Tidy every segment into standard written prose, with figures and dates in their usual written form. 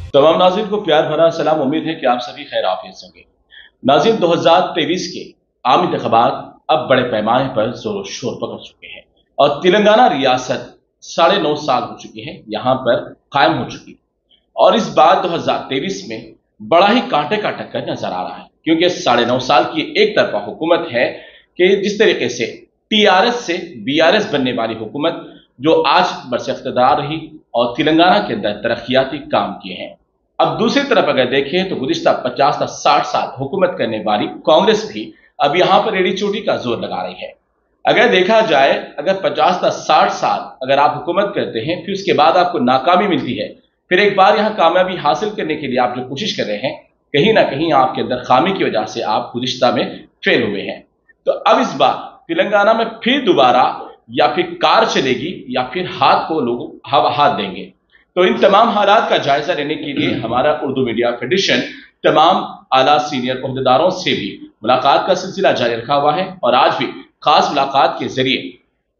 तमाम नाज़रीन को प्यार भरा सलाम। उम्मीद है कि आप सभी खैर आफियत से होंगे। नाज़रीन, 2023 के आम इंतखाबात अब बड़े पैमाने पर जोर शोर पकड़ चुके हैं और तेलंगाना रियासत 9.5 साल हो चुकी है यहाँ पर कायम हो चुकी है। और इस बार 2023 में बड़ा ही कांटे का टक्कर नजर आ रहा है, क्योंकि 9.5 साल की एक तरफा हुकूमत है कि जिस तरीके से टीआरएस से बीआरएस बनने वाली हुकूमत जो आज बरसे इख्तिदार रही और तेलंगाना के अंदर तरक्याती काम किए हैं। अब दूसरी तरफ अगर देखें तो गुज़िश्ता 50 से 60 साल हुकूमत करने वाली कांग्रेस भी अब यहां पर एड़ी चोटी का जोर लगा रही है। अगर देखा जाए, अगर 50 से 60 साल अगर आप हुकूमत करते हैं, फिर उसके बाद आपको नाकामी मिलती है, फिर एक बार यहां कामयाबी हासिल करने के लिए आप जो कोशिश कर रहे हैं, कहीं ना कहीं आपके अंदर खामी की वजह से आप गुज़िश्ता में फेल हुए हैं। तो अब इस बार तेलंगाना में फिर दोबारा या फिर कार चलेगी या फिर हाथ को लोग हाथ देंगे। तो इन तमाम हालात का जायजा लेने के लिए हमारा उर्दू मीडिया फेडरेशन तमाम आला सीनियर ओहदेदारों से भी मुलाकात का सिलसिला जारी रखा हुआ है और आज भी खास मुलाकात के जरिए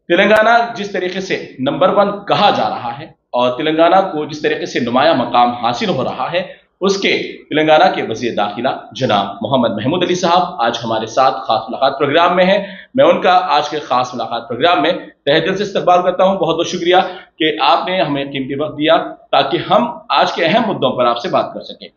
तेलंगाना जिस तरीके से नंबर 1 कहा जा रहा है और तेलंगाना को जिस तरीके से नुमाया मकाम हासिल हो रहा है, उसके तेलंगाना के वज़ीर दाखिला जनाब मोहम्मद महमूद अली साहब आज हमारे साथ खास मुलाकात प्रोग्राम में है। मैं उनका आज के खास मुलाकात प्रोग्राम में तहे दिल से इस्तकबाल करता हूं। बहुत बहुत शुक्रिया कि आपने हमें कीमती वक्त दिया ताकि हम आज के अहम मुद्दों पर आपसे बात कर सकें।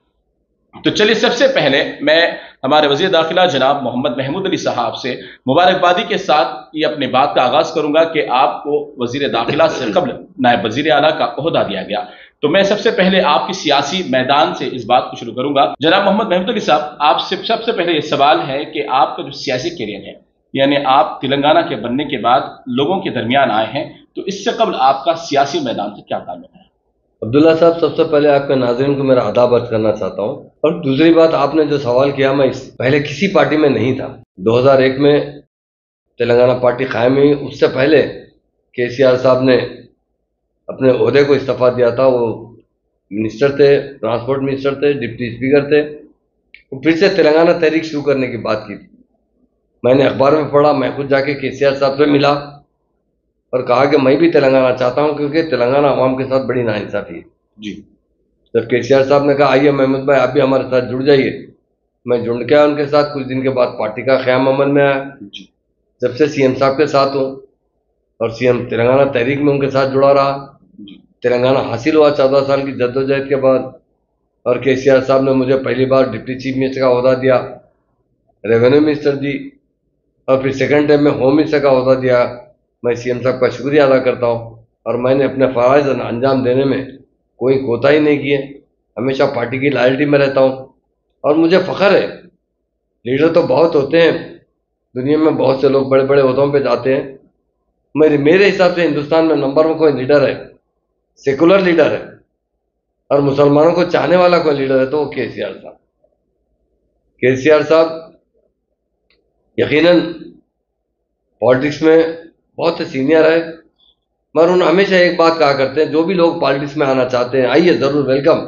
तो चलिए, सबसे पहले मैं हमारे वज़ीर दाखिला जनाब मोहम्मद महमूद अली साहब से मुबारकबादी के साथ ये अपनी बात का आगाज करूंगा कि आपको वज़ीर दाखिला से कबल नायब वज़ीर आला का ओहदा दिया गया। तो मैं सबसे पहले आपकी सियासी मैदान से इस बात को शुरू करूंगा। जनाब मोहम्मद महमूद अली साहब, आपसे सबसे पहले ये सवाल है कि आपका जो सियासी करियर है, यानी आप तेलंगाना के बनने के बाद लोगों के दरमियान आए हैं, तो इससे कबल आपका सियासी मैदान से क्या ताल्लुक है? अब्दुल्ला साहब, सबसे पहले आपके नाज़रीन को मेरा आदाब अर्ज करना चाहता हूँ। और दूसरी बात, आपने जो सवाल किया, मैं पहले किसी पार्टी में नहीं था। 2001 में तेलंगाना पार्टी कायम हुई, उससे पहले केसीआर साहब ने अपने ओहदे को इस्तीफा दिया था। वो मिनिस्टर थे, ट्रांसपोर्ट मिनिस्टर थे, डिप्टी स्पीकर थे। वो फिर से तेलंगाना तहरीक शुरू करने की बात की थी। मैंने अखबार में पढ़ा, मैं खुद जाके केसीआर साहब से मिला और कहा कि मैं भी तेलंगाना चाहता हूं, क्योंकि तेलंगाना अवाम के साथ बड़ी नाइंसाफी है जी। जब केसीआर साहब ने कहा आइए महमूद भाई आप भी हमारे साथ जुड़ जाइए, मैं जुड़ के आया उनके साथ। कुछ दिन के बाद पार्टी का क़याम अमल में आया। जब से सीएम साहब के साथ हूँ और सीएम तेलंगाना तहरीक में उनके साथ जुड़ा रहा। तेलंगाना हासिल हुआ 14 साल की जद्दोजहद के बाद, और केसीआर साहब ने मुझे पहली बार डिप्टी चीफ मिनिस्टर का ओहदा दिया, रेवेन्यू मिनिस्टर दी, और फिर सेकेंड टाइम में होम मिनिस्टर का ओहदा दिया। मैं सीएम साहब का शुक्रिया अदा करता हूँ और मैंने अपने फ़राइज़ अंजाम देने में कोई कोताही नहीं की है। हमेशा पार्टी की लॉयल्टी में रहता हूँ और मुझे फ़ख्र है। लीडर तो बहुत होते हैं दुनिया में, बहुत से लोग बड़े बड़े ओहदों पे जाते हैं। मेरे हिसाब से हिंदुस्तान में नंबर 1 कोई लीडर है, सेकुलर लीडर है और मुसलमानों को चाहने वाला कोई लीडर है, तो वो केसीआर साहब। केसीआर साहब यकीनन पॉलिटिक्स में बहुत से सीनियर है, मगर उन्होंने हमेशा एक बात कहा करते हैं, जो भी लोग पॉलिटिक्स में आना चाहते हैं आइए, ज़रूर वेलकम,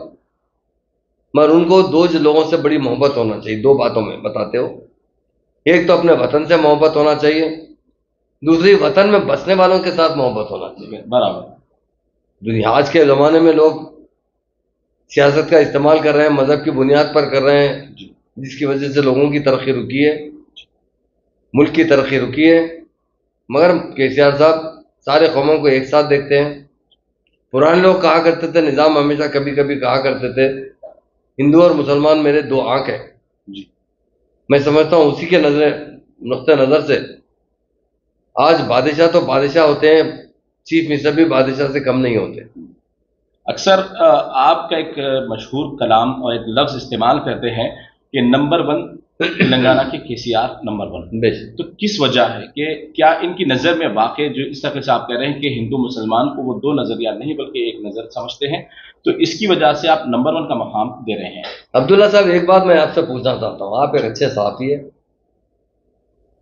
मगर उनको दो लोगों से बड़ी मोहब्बत होना चाहिए। 2 बातों में बताते हो, एक तो अपने वतन से मोहब्बत होना चाहिए, दूसरी वतन में बसने वालों के साथ मोहब्बत होना चाहिए। बराबर। दुनिया आज के ज़माने में लोग सियासत का इस्तेमाल कर रहे हैं, मज़हब की बुनियाद पर कर रहे हैं, जिसकी वजह से लोगों की तरक्की रुकी है, मुल्क की तरक्की रुकी है। मगर केसीआर साहब सारे कौमों को एक साथ देखते हैं। पुराने लोग कहा करते थे, निज़ाम हमेशा कभी कभी कहा करते थे, हिंदू और मुसलमान मेरे 2 आंख है। मैं समझता हूँ उसी के नुक्ते नज़र से आज बादशाह तो बादशाह होते हैं, चीफ मिनिस्टर भी बादशाह से कम नहीं होते। अक्सर आपका एक मशहूर कलाम और एक लफ्ज़ इस्तेमाल करते हैं कि नंबर 1 तेलंगाना के केसीआर नंबर 1। तो किस वजह है कि क्या इनकी नज़र में वाकई जो इस तरह से आप कह रहे हैं कि हिंदू मुसलमान को वो 2 नज़रिया नहीं बल्कि एक नज़र समझते हैं, तो इसकी वजह से आप नंबर 1 का मकाम दे रहे हैं? अब्दुल्ला साहब, एक बात मैं आपसे पूछना चाहता हूँ, आप एक अच्छे सहाफ़ी है,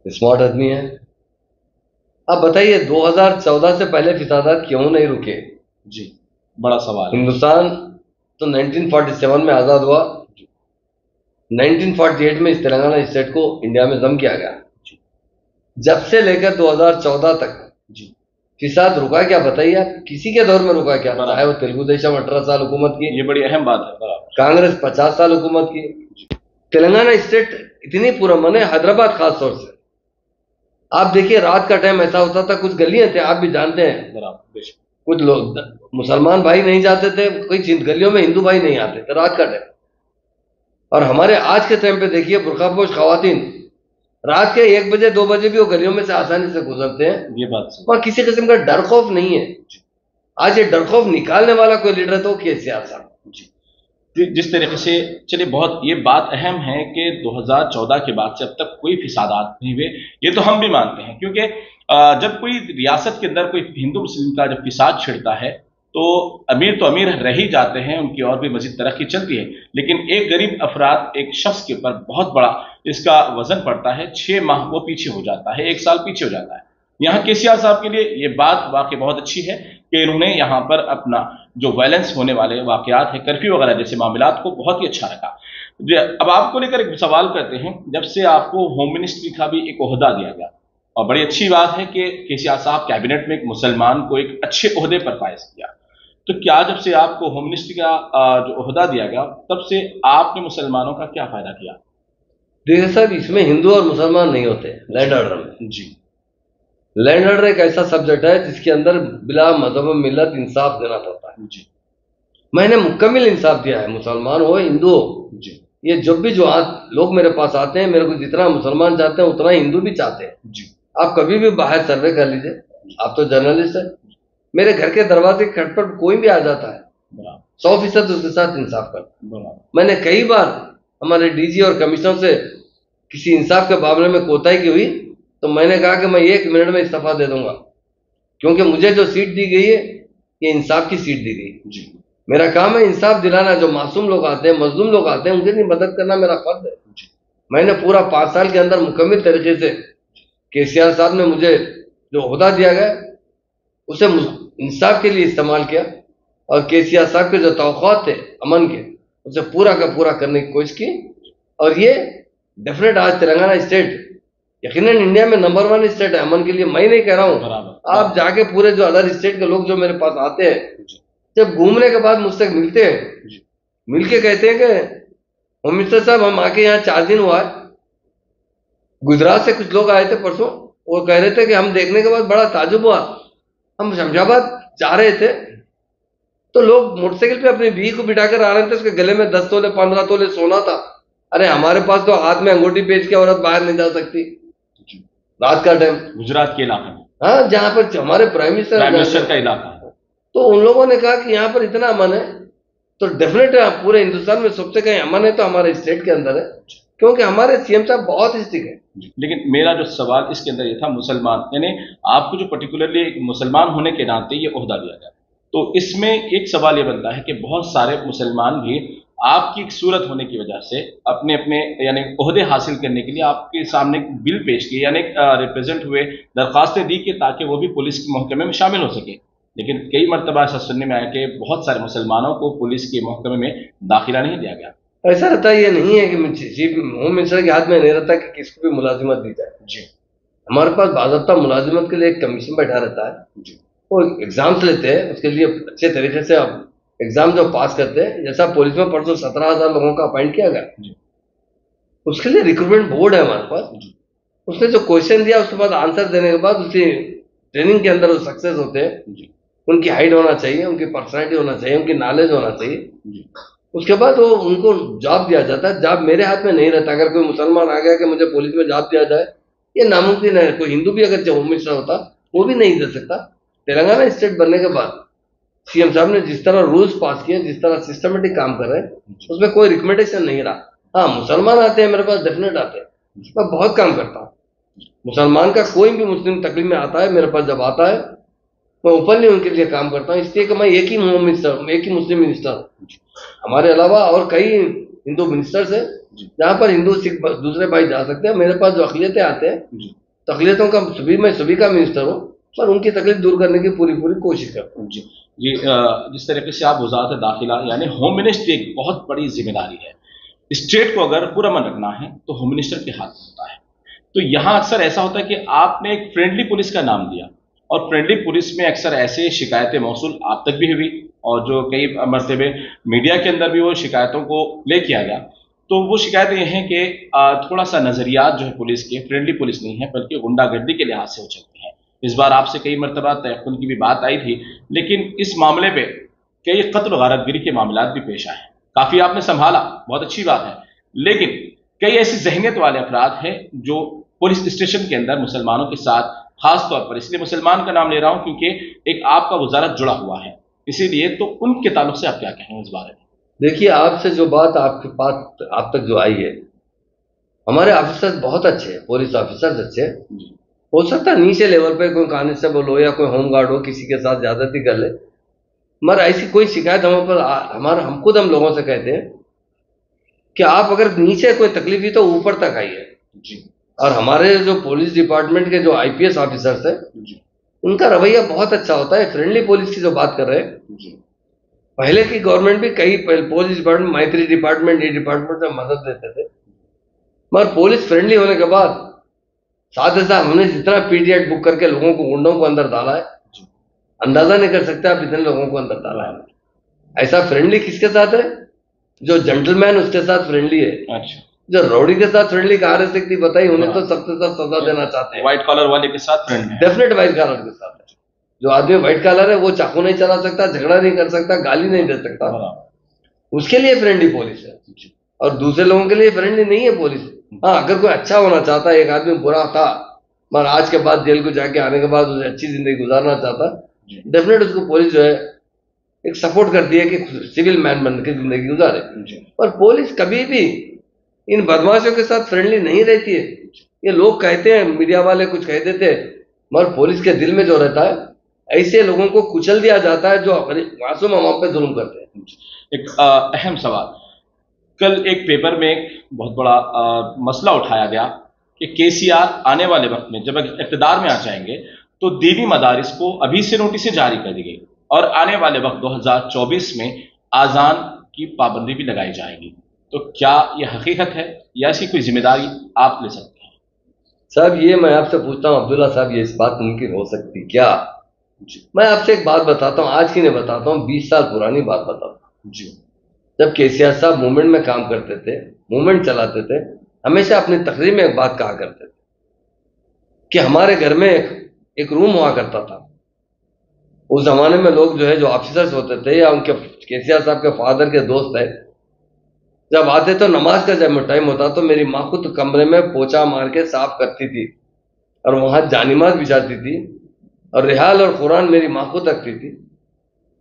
स्मार्ट आदमी है, आप बताइए 2014 से पहले फिसादात क्यों नहीं रुके? जी, बड़ा सवाल। हिंदुस्तान तो 1947 में आज़ाद हुआ, 1948 में इस तेलंगाना स्टेट को इंडिया में जम किया गया। जब से लेकर 2014 तक फिसाद रुका क्या बताइए आप, किसी के दौर में रुका क्या? चाहे वो तेलुगु देशम 18 साल हुकूमत की, ये बड़ी अहम बात है। कांग्रेस 50 साल हुकूमत की, तेलंगाना स्टेट इतनी पुरअमन है, हैदराबाद खास तौर से। आप देखिए रात का टाइम ऐसा होता था, कुछ गलियां थे आप भी जानते हैं, कुछ लोग मुसलमान भाई नहीं जाते थे, कोई गलियों में हिंदू भाई नहीं आते थे रात का टाइम। और हमारे आज के टाइम पे देखिए बुर्कापोश खवातीन रात के 1 बजे 2 बजे भी वो गलियों में से आसानी से गुजरते हैं, ये बात और किसी किस्म का डर खौफ नहीं है। आज ये डर खौफ निकालने वाला कोई लीडर तो केसीआर साहब जी। जिस तरीके से, चलिए, बहुत ये बात अहम है कि 2014 के बाद से अब तक कोई फिसादात नहीं हुए, ये तो हम भी मानते हैं, क्योंकि जब कोई रियासत के अंदर कोई हिंदू मुस्लिम का जब फिसाद छिड़ता है तो अमीर रह ही जाते हैं, उनकी और भी मजीद तरक्की चलती है, लेकिन एक गरीब अफराद, एक शख्स के ऊपर बहुत बड़ा इसका वजन पड़ता है। 6 माह वो पीछे हो जाता है, 1 साल पीछे हो जाता है। यहाँ केसीआर साहब के लिए ये बात वाकई बहुत अच्छी है कि इन्होंने यहाँ पर अपना जो वायलेंस होने वाले वाकयात है, कर्फ्यू वगैरह जैसे मामलात को बहुत ही अच्छा रखा। अब आपको लेकर एक सवाल करते हैं, जब से आपको होम मिनिस्ट्री का भी एक ओहदा दिया गया, और बड़ी अच्छी बात है कि केसीआर साहब कैबिनेट में एक मुसलमान को एक अच्छे ओहदे पर फायज किया, तो क्या जब से आपको होम मिनिस्ट्री का जो ओहदा दिया गया तब से आपने मुसलमानों का क्या फायदा किया? देखिए साहब, इसमें हिंदू और मुसलमान नहीं होते लैंड ऑर्डर में। जी। लैंड ऑर्डर एक ऐसा सब्जेक्ट है जिसके अंदर बिला मजहब मिल्लत इंसाफ देना पड़ता है। जी। मैंने मुकम्मल इंसाफ दिया है, मुसलमान हो हिंदू हो। जी। ये जब भी जो लोग मेरे पास आते हैं, मेरे को जितना मुसलमान चाहते हैं उतना हिंदू भी चाहते हैं। जी। आप कभी भी बाहर सर्वे कर लीजिए, आप तो जर्नलिस्ट है, मेरे घर के दरवाजे के खट पर कोई भी आ जाता है, 100% उसके साथ इंसाफ करता। मैंने कई बार हमारे डीजी और कमिश्नर से किसी इंसाफ के मामले में कोताही की हुई तो मैंने कहा कि मैं 1 मिनट में इस्तीफा दे दूंगा, क्योंकि मुझे जो सीट दी गई है ये इंसाफ की सीट दी गई। मेरा काम है इंसाफ दिलाना। जो मासूम लोग आते हैं, मजलूम लोग आते हैं, उनकी मदद करना मेरा फर्ज है। मैंने पूरा 5 साल के अंदर मुकम्मल तरीके से केसीआर साहब ने मुझे जो ओहदा दिया गया उसे इंसाफ के लिए इस्तेमाल किया, और केसीआर साहब के जो तवक्कुआत थे अमन के, उसे पूरा का पूरा करने की कोशिश की। और ये डेफिनेट आज तेलंगाना स्टेट यकीनन इंडिया में नंबर 1 स्टेट है अमन के लिए। मैं नहीं कह रहा हूँ, आप जाके पूरे जो अदर स्टेट के लोग जो मेरे पास आते हैं, जब घूमने के बाद मुझसे मिलते हैं, मिलके कहते हैं कि होम मिनिस्टर साहब हम आके यहाँ 4 दिन हुआ है, गुजरात से कुछ लोग आए थे परसों, वो कह रहे थे कि हम देखने के बाद बड़ा ताजुब हुआ, हम शमशाबाद जा रहे थे तो लोग मोटरसाइकिल पे अपनी बीवी को बिठा कर आ रहे थे, उसके गले में 10 तोले 15 तोले सोना था। अरे हमारे पास तो हाथ में अंगूठी बेच के औरत बाहर नहीं जा सकती रात का टाइम, गुजरात के इलाके में, हाँ, जहाँ पर हमारे प्राइम मिनिस्टर का इलाका है। तो उन लोगों ने कहा कि यहाँ पर इतना अमन है तो डेफिनेट पूरे हिंदुस्तान में सबसे कहीं अमन है तो हमारे स्टेट के अंदर है, क्योंकि हमारे सीएम साहब बहुत स्ट्रिक्ट है। लेकिन मेरा जो सवाल इसके अंदर ये था, मुसलमान यानी आपको जो पर्टिकुलरली मुसलमान होने के नाते ये ओहदा दिया गया, तो इसमें एक सवाल ये बनता है कि बहुत सारे मुसलमान भी आपकी एक सूरत होने की वजह से अपने अपने यानी ओहदे हासिल करने के लिए आपके सामने बिल पेश किए, यानी रिप्रेजेंट हुए, दरख्वास्तें दी कि ताकि वो भी पुलिस के महकमे में शामिल हो सके। लेकिन कई मरतबा ऐसा सुनने में आया कि बहुत सारे मुसलमानों को पुलिस के महकमे में दाखिला नहीं दिया गया। ऐसा रहता ये नहीं है कि चीफ होम मिनिस्टर के हाथ में नहीं रहता कि किसको भी मुलाजिमत दी जाए। जी। हमारे पास बाज़ाब्ता मुलाजिमत के लिए एक कमीशन बैठा रहता है। जी। वो एग्जाम्स लेते हैं, उसके लिए अच्छे तरीके से आप एग्जाम जो पास करते हैं, जैसा पुलिस में परसों 17,000 लोगों का अपॉइंट किया गया, उसके लिए रिक्रूटमेंट बोर्ड है हमारे पास। उसने जो क्वेश्चन दिया उसके बाद आंसर देने के बाद उसकी ट्रेनिंग के अंदर वो सक्सेस होते हैं। उनकी हाइट होना चाहिए, उनकी पर्सनैलिटी होना चाहिए, उनकी नॉलेज होना चाहिए। उसके बाद वो उनको जॉब दिया जाता है। जॉब मेरे हाथ में नहीं रहता। अगर कोई मुसलमान आ गया कि मुझे पुलिस में जॉब दिया जाए, ये नामुमकिन है। कोई हिंदू भी अगर होम मिनिस्टर होता वो भी नहीं दे सकता। तेलंगाना स्टेट बनने के बाद सीएम साहब ने जिस तरह रूल्स पास किए, जिस तरह सिस्टमेटिक काम कर रहे हैं, उसमें कोई रिकमेंडेशन नहीं रहा। हाँ, मुसलमान आते हैं मेरे पास, डेफिनेट आते हैं, मैं बहुत काम करता हूँ। मुसलमान का कोई भी मुस्लिम तकलीफ में आता है, मेरे पास जब आता है मैं ओपनली उनके लिए काम करता हूँ, इसलिए कि मैं एक ही होम मिनिस्टर, एक ही मुस्लिम मिनिस्टर हूँ। हमारे अलावा और कई हिंदू मिनिस्टर्स हैं जहाँ पर हिंदू सिख दूसरे भाई जा सकते हैं। मेरे पास जो अकलियतें आते हैं, तकलीफों का मैं सभी का मिनिस्टर हूँ, पर उनकी तकलीफ दूर करने की पूरी कोशिश करता हूँ। जी। जिस तरीके से आप वजारत दाखिला यानी होम मिनिस्ट्री एक बहुत बड़ी जिम्मेदारी है। स्टेट को अगर पुरअमन रखना है तो होम मिनिस्टर के हाथ में होता है। तो यहाँ अक्सर ऐसा होता है कि आपने एक फ्रेंडली पुलिस का नाम दिया, और फ्रेंडली पुलिस में अक्सर ऐसे शिकायतें मौसूल आप तक भी हुई और जो कई मरतबे मीडिया के अंदर भी वो शिकायतों को प्ले किया गया। तो वो शिकायतें ये हैं कि थोड़ा सा नजरियात जो है पुलिस के फ्रेंडली पुलिस नहीं है बल्कि गुंडागर्दी के लिहाज से वो चलती है। इस बार आपसे कई मरतबा तयक्कुन की भी बात आई थी, लेकिन इस मामले पे कई कत्ल गारतगिरी के मामला भी पेश आए हैं। काफी आपने संभाला, बहुत अच्छी बात है, लेकिन कई ऐसी जहनीत वाले अफराद हैं जो पुलिस स्टेशन के अंदर मुसलमानों के साथ, खास तौर पर इसलिए मुसलमान का नाम ले रहा हूं क्योंकि एक आपका वजारत जुड़ा हुआ है, इसीलिए तो उनके ताल्लुक से आप क्या कहेंगे इस बारे में? देखिए, आपसे जो बात आपके पास आप तक जो आई है, हमारे ऑफिसर्स बहुत अच्छे हैं, पुलिस ऑफिसर्स अच्छे हैं। हो सकता है नीचे लेवल पे कोई कांस्टेबल हो या कोई होमगार्ड हो किसी के साथ ज्यादती कर ले, मगर ऐसी कोई शिकायत हम पर हम खुद हम लोगों से कहते हैं कि आप अगर नीचे कोई तकलीफ हुई तो ऊपर तक आइए जी। और हमारे जो पुलिस डिपार्टमेंट के जो आईपीएस ऑफिसर्स हैं उनका रवैया बहुत अच्छा होता है। फ्रेंडली पुलिस की जो बात कर रहे हैं जी, पहले की गवर्नमेंट भी कई पुलिस डिपार्टमेंट, मैत्री डिपार्टमेंट, ये डिपार्टमेंट में मदद देते थे, मगर पुलिस फ्रेंडली होने के बाद साथ ही साथ हमने जितना पीटीएट बुक करके लोगों को, गुंडों को अंदर डाला है, अंदाजा नहीं कर सकते आप इतने लोगों को अंदर डाला है। ऐसा फ्रेंडली किसके साथ है? जो जेंटलमैन उसके साथ फ्रेंडली है। अच्छा, जो रौडी के साथ फ्रेंडली कहाँ रह सकती बताइए? उन्हें तो सबसे सख्त सजा देना चाहते हैं। व्हाइट कॉलर वाले के साथ फ्रेंड, डेफिनेट व्हाइट कॉलर के साथ है। जो आदमी व्हाइट कॉलर है वो चाकू नहीं चला सकता, झगड़ा नहीं कर सकता, गाली नहीं दे सकता, उसके लिए फ्रेंडली पुलिस है। और दूसरे लोगों के लिए फ्रेंडली नहीं है पुलिस। हाँ, अगर कोई अच्छा होना चाहता है, एक आदमी बुरा था मगर आज के बाद जेल को जाके आने के बाद उसे अच्छी जिंदगी गुजारना चाहता, डेफिनेट उसको पुलिस जो है एक सपोर्ट करती है कि सिविल मैन बन के जिंदगी गुजारे। पर पुलिस कभी भी इन बदमाशों के साथ फ्रेंडली नहीं रहती है। ये लोग कहते हैं, मीडिया वाले कुछ कह देते हैं, मगर पुलिस के दिल में जो रहता है ऐसे लोगों को कुचल दिया जाता है जो मासूम अवाम पे जुल्म करते हैं। एक अहम सवाल, कल एक पेपर में एक बहुत बड़ा मसला उठाया गया कि केसीआर आने वाले वक्त में जब इक़्तिदार में आ जाएंगे तो दीनी मदारिस को अभी से नोटिस जारी कर दी गई और आने वाले वक्त 2024 में आज़ान की पाबंदी भी लगाई जाएगी। तो क्या यह हकीकत है या ऐसी कोई जिम्मेदारी आप ले सकते हैं? साहब, ये मैं आपसे पूछता हूँ अब्दुल्ला साहब, ये इस बात मुमकिन हो सकती क्या? मैं आपसे एक बात बताता हूँ, आज की नहीं बताता हूँ, 20 साल पुरानी बात बताता हूँ जी। जब केसीआर साहब मूवमेंट में काम करते थे, मूवमेंट चलाते थे, हमेशा अपनी तकरीर में एक बात कहा करते थे कि हमारे घर में एक रूम हुआ करता था। उस जमाने में लोग जो है, जो ऑफिसर्स होते थे या उनके केसीआर साहब के फादर के दोस्त है, जब आते तो नमाज का जब टाइम होता तो मेरी माँ खुद कमरे में पोछा मार के साफ करती थी और वहां जानिमाज बिछाती थी और रिहाल और कुरान मेरी माँ खुद रखती थी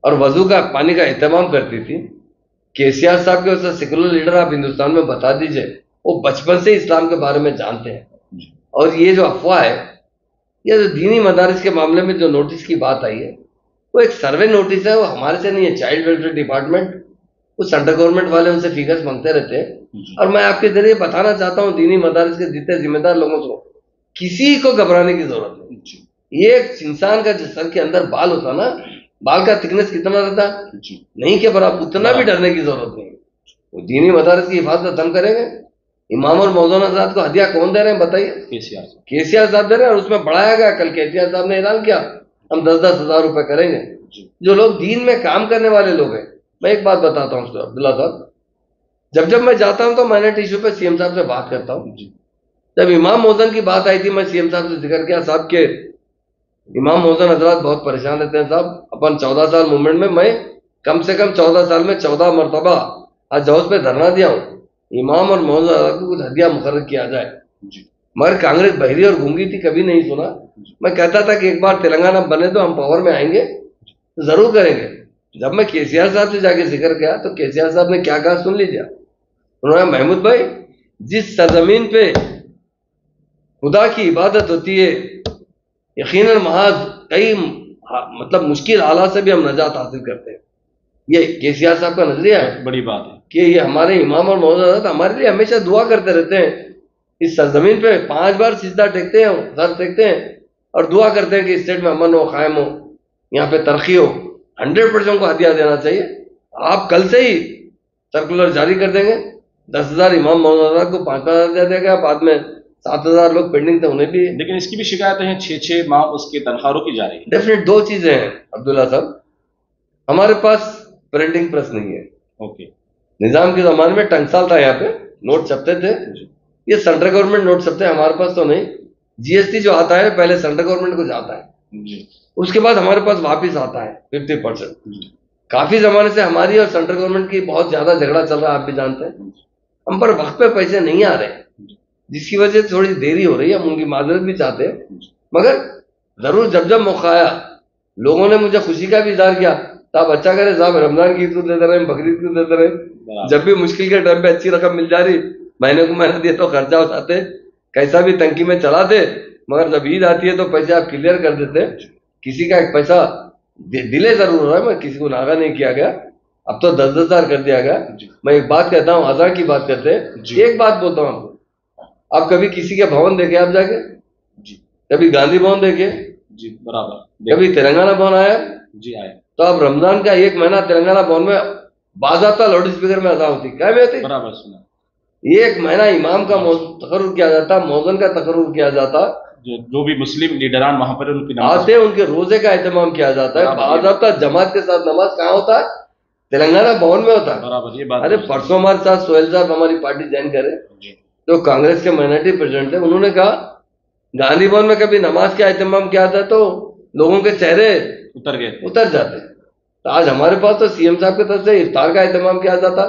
और वजू का पानी का एहतमाम करती थी। केसीआर साहब के उस सेकुलर लीडर आप हिंदुस्तान में बता दीजिए, वो बचपन से इस्लाम के बारे में जानते हैं। और ये जो अफवाह है, ये जो दीनी मदारिस के मामले में जो नोटिस की बात आई है, वो एक सर्वे नोटिस है, वो हमारे से नहीं है। चाइल्ड वेलफेयर डिपार्टमेंट, वो सेंट्रल गवर्नमेंट वाले उनसे फिगर्स मांगते रहते हैं। और मैं आपके जरिए बताना चाहता हूँ, दीनी मदारिस के जितने जिम्मेदार लोगों को किसी को घबराने की जरूरत नहीं। ये एक इंसान का सर के अंदर बाल होता ना, बाल का थिकनेस कितना रहता नहीं के बराबर, उतना भी डरने की जरूरत नहीं। वो दीनी मदारिस की हिफाजत हम करेंगे। इमाम और मौलाना साहब को हदिया कौन दे रहे हैं बताइए? केसीआर साहब दे रहे हैं। और उसमें बढ़ाया गया, कल केसीआर साहब ने ऐलान किया हम 10-10 हज़ार रुपए करेंगे। जो लोग दीन में काम करने वाले लोग हैं, मैं एक बात बताता हूँ अब्दुल्ला साहब, जब मैं जाता हूँ तो माइनॉरिटी इशू पे सीएम साहब से बात करता हूँ। जब इमाम मौजन की बात आई थी, मैं सीएम साहब से जिक्र किया, साहब के इमाम मौजन हजरात बहुत परेशान रहते हैं साहब। अपन 14 साल मूवमेंट में, मैं कम से कम 14 साल में 14 मरतबा आज हाउस पे धरना दिया हूँ, इमाम और मौजन हजरात को कुछ हदिया मुकर्रर किया जाए। मगर कांग्रेस बहरी और गूंगी थी, कभी नहीं सुना। मैं कहता था कि एक बार तेलंगाना बने तो हम पावर में आएंगे तो जरूर करेंगे। जब मैं केसीआर साहब से जाके जिक्र किया तो केसीआर साहब ने क्या कहा सुन लीजिए। उन्होंने, महमूद भाई, जिस सरजमीन पे खुदा की इबादत होती है, यकीनन महज कई मतलब मुश्किल हालात से भी हम नजात हासिल करते हैं। ये केसीआर साहब का नजरिया है। बड़ी बात है कि ये हमारे इमाम और मौजूद हमारे लिए हमेशा दुआ करते रहते हैं। इस सरजमीन पे 5 बार सिजदा टेकते हैं, सर टेकते हैं और दुआ करते हैं कि स्टेट में अमन हो, कायम हो, यहाँ पे तरक्की हो। 100% को हदिया देना चाहिए। आप कल से ही सर्कुलर जारी कर देंगे, 10,000 इमाम मौजूद को 5,000 दे देगा, बाद में 7,000 लोग पेंडिंग थे, उन्हें भी। लेकिन इसकी भी शिकायतें हैं, 6-6 माह उसके तनख्वाह रोकी जा रही है। डेफिनेट दो चीजें हैं अब्दुल्ला साहब, हमारे पास प्रिंटिंग प्रेस नहीं है। ओके। निजाम के जमाने में टंकसाल था, यहाँ पे नोट छपते थे, ये सेंट्रल गवर्नमेंट नोट छपते हैं, हमारे पास तो नहीं। जीएसटी जो आता है पहले सेंट्रल गवर्नमेंट को जाता है जी, उसके बाद हमारे पास वापिस आता है 50%। काफी जमाने से हमारी और सेंट्रल गवर्नमेंट की बहुत ज्यादा झगड़ा चल रहा है, आप भी जानते हैं। हम पर वक्त पे पैसे नहीं आ रहे, जिसकी वजह से थोड़ी देरी हो रही है, हम उनकी माजरत भी चाहते हैं। मगर जरूर जब जब मौका आया, लोगों ने मुझे खुशी का भी इजहार किया, साहब अच्छा करे साहब, रमजान की ईद को देते रहे, बकरीद को देते रहे, जब भी मुश्किल के टाइम पे अच्छी रकम मिल जा रही, महीने को महीना दिए तो खर्चा उठाते, कैसा भी तंगी में चलाते, मगर जब ईद आती है तो पैसे आप क्लियर कर देते। किसी का एक पैसा डिले जरूर हो रहा है, मैं किसी को नागा नहीं किया गया, अब तो 10-10 हजार कर दिया गया। मैं एक बात कहता हूँ, हजार की बात करते हैं, एक बात बोलता हूँ आपको, आप कभी किसी के भवन देखे आप जाके जी, कभी गांधी भवन देखे जी, बराबर, कभी तेलंगाना भवन आया जी, आया, तो अब रमजान का एक महीना तेलंगाना भवन में बाज़ाब्ता लाउड स्पीकर में अदा होती, क्या में होती, बराबर सुना, एक महीना इमाम का तकर्रुर किया जाता, मौजन का तकर्रुर किया जाता, जो भी मुस्लिम लीडरान वहां पर उनकी आते हैं, उनके रोजे का एहतमाम किया जाता है, बाज़ाब्ता जमात के साथ नमाज कहाँ होता है, तेलंगाना भवन में होता है, बराबर, ये बात। अरे परसों हमारे साथ सोहेल साहब हमारी पार्टी ज्वाइन करे, जो कांग्रेस के माइनॉरिटी प्रेसिडेंट थे, उन्होंने कहा गांधी भवन में कभी नमाज का एहतमाम किया था तो लोगों के चेहरे उतर जाते। तो आज हमारे पास तो सीएम साहब की तरफ से इफ्तार का एहतमाम किया जाता,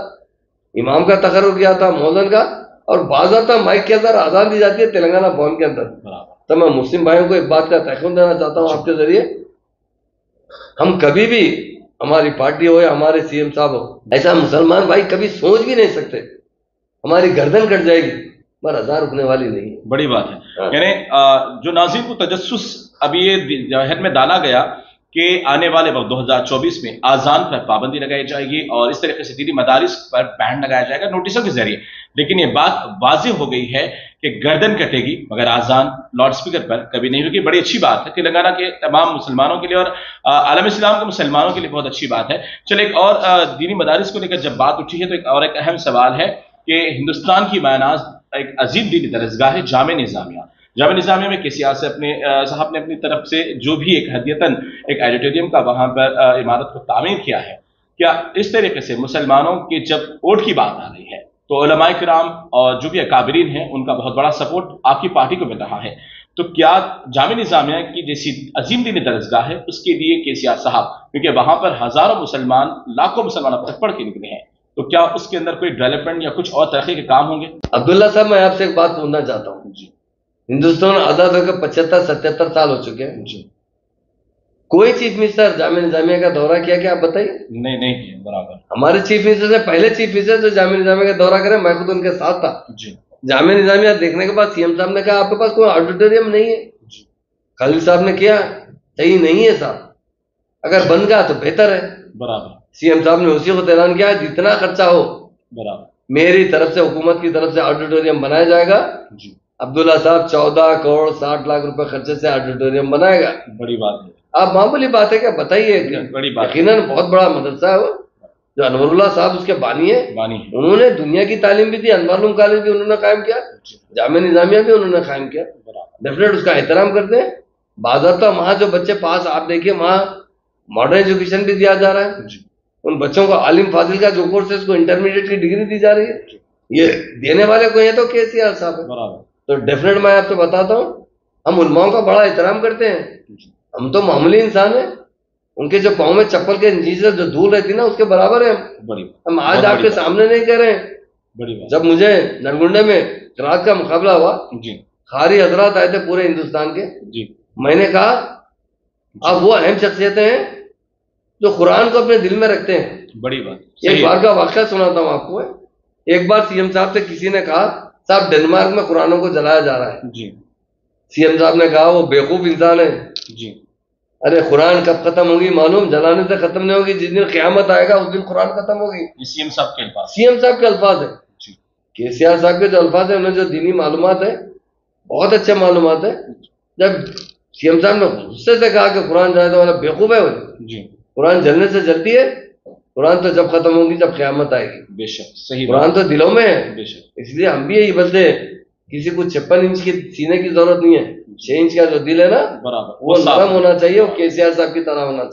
इमाम का तकर्रुर किया था, मौजन का, और बाज़ाब्ता माइक के अंदर आजान दी जाती है तेलंगाना भवन के अंदर। तो मैं मुस्लिम भाइयों को एक बात का तयकीन देना चाहता हूँ आपके जरिए, हम कभी भी, हमारी पार्टी हो या हमारे सीएम साहब हो, ऐसा मुसलमान भाई कभी सोच भी नहीं सकते हमारी गर्दन कट जाएगी, पर अज़ान रुकने वाली नहीं है। बड़ी बात है। यानी जो नाज़रीन को तजस्सुस अभी ये जहन में डाला गया कि आने वाले वक्त 2024 में आज़ान पर पाबंदी लगाई जाएगी और इस तरीके से दीनी मदारिस पर बैन लगाया जाएगा नोटिसों के जरिए, लेकिन ये बात वाज़ेह हो गई है कि गर्दन कटेगी मगर आज़ान लाउड स्पीकर पर कभी नहीं होगी। बड़ी अच्छी बात है, तेलंगाना के तमाम मुसलमानों के लिए और आलम इस्लाम के मुसलमानों के लिए बहुत अच्छी बात है। चलो एक और दीनी मदारिस को लेकर जब बात उठी है तो एक अहम सवाल है कि हिंदुस्तान की मायनाज एक अजीम दीनी दरसगाह है जामे निज़ामिया। जामे निज़ामिया में KCR से साहब ने अपनी तरफ से जो भी एक हदियतन एक ऑडिटोरियम का वहां पर इमारत को तामीर किया है, क्या इस तरीके से मुसलमानों की जब वोट की बात आ रही है तो उलमाए किराम और जो भी अकाबरीन हैं उनका बहुत बड़ा सपोर्ट आपकी पार्टी को मिल रहा है, तो क्या जामे निज़ामिया की जैसी अजीम दीनी दरसगाह है उसके लिए KCR साहब, क्योंकि वहां पर हजारों मुसलमान, लाखों मुसलमान अब तक पढ़ के निकले हैं, तो क्या उसके अंदर कोई डेवलपमेंट या कुछ और तरक्की के काम होंगे? अब्दुल्ला साहब, मैं आपसे एक बात पूछना चाहता हूँ जी, हिंदुस्तान आजाद होकर 75-77 साल हो चुके हैं जी, कोई चीफ मिनिस्टर जामे निज़ामिया का दौरा किया क्या, आप बताइए? नहीं किया, बराबर। हमारे चीफ मिनिस्टर से पहले चीफ मिनिस्टर जो जामे निज़ामिया का दौरा करे, मैं खुद उनके साथ था जी। जामे निज़ामिया देखने के बाद सीएम साहब ने कहा आपके पास कोई ऑडिटोरियम नहीं है जी, खलील साहब ने किया, सही नहीं है साहब, अगर बन गया तो बेहतर है, बराबर। सीएम साहब ने उसी को ऐलान किया जितना खर्चा हो बराबर मेरी तरफ से, हुकूमत की तरफ से ऑडिटोरियम बनाया जाएगा जी। अब्दुल्ला साहब 14 करोड़ 60 लाख रुपए खर्चे से ऑडिटोरियम बनाएगा। बड़ी बात है, आप मामूली बात है क्या, बताइए। बड़ी बात, यकीनन बहुत बड़ा मदरसा है वो, जो अनवरुल्लाह साहब उसके बानी है, उन्होंने दुनिया की तालीम भी दी, अनवर कॉलेज भी उन्होंने कायम किया, जामे निज़ामिया भी उन्होंने कायम किया, डेफिनेट उसका एहतराम करते हैं। बाज़ाब्ता वहाँ जो बच्चे पास, आप देखिए वहाँ मॉडर्न एजुकेशन भी दिया जा रहा है, उन बच्चों को आलिम फाजिल का जो कोर्स है उसको इंटरमीडिएट की डिग्री दी जा रही है, ये देने वाले को ये तो KCR साहब है। तो डेफिनेट मैं आपसे बताता हूँ, हम उलमाओं का बड़ा एहतराम करते हैं, हम तो मामूली इंसान हैं, उनके जो पाँव में चप्पल के नीचे जो धूल रहती ना उसके बराबर है हम आज आपके सामने नहीं कह रहे हैं। जब मुझे नरगुंडे में रात का मुकाबला हुआ जी, खारी हजरात आए थे पूरे हिंदुस्तान के जी, मैंने कहा अब वो अहम शख्सियतें हैं जो कुरान को अपने दिल में रखते हैं। बड़ी बात। एक बार का वाक़या सुनाता हूँ आपको। एक बार सीएम साहब से किसी ने कहा साहब डेनमार्क में कुरानों को जलाया जा रहा है जी, सीएम साहब ने कहा वो बेवकूफ इंसान है जी, अरे कुरान कब खत्म होगी मालूम, जलाने से खत्म नहीं होगी, जिस दिन क़यामत आएगा उस दिन कुरान खत्म होगी। सीएम साहब के अल्फाज है जी, KCR साहब के जो अल्फाज है उन्हें जो दीनी मालूमात है बहुत अच्छे मालूमात है। जब सीएम साहब ने गुस्से से कहा कि कुरान जलाए तो वाला बेवकूफ है वो जी, कुरान जलने से जलती है, कुरान तो जब खत्म होगी जब क़यामत आएगी। बेशक सही, कुरान तो दिलों में है बेशक, इसलिए हम भी यही बंदे किसी को 56 इंच की सीने की जरूरत नहीं है, 6 इंच का जो दिल है ना, बराबर वो नरम होना चाहिए, वो केसीआर साहब की तरह होना चाहिए।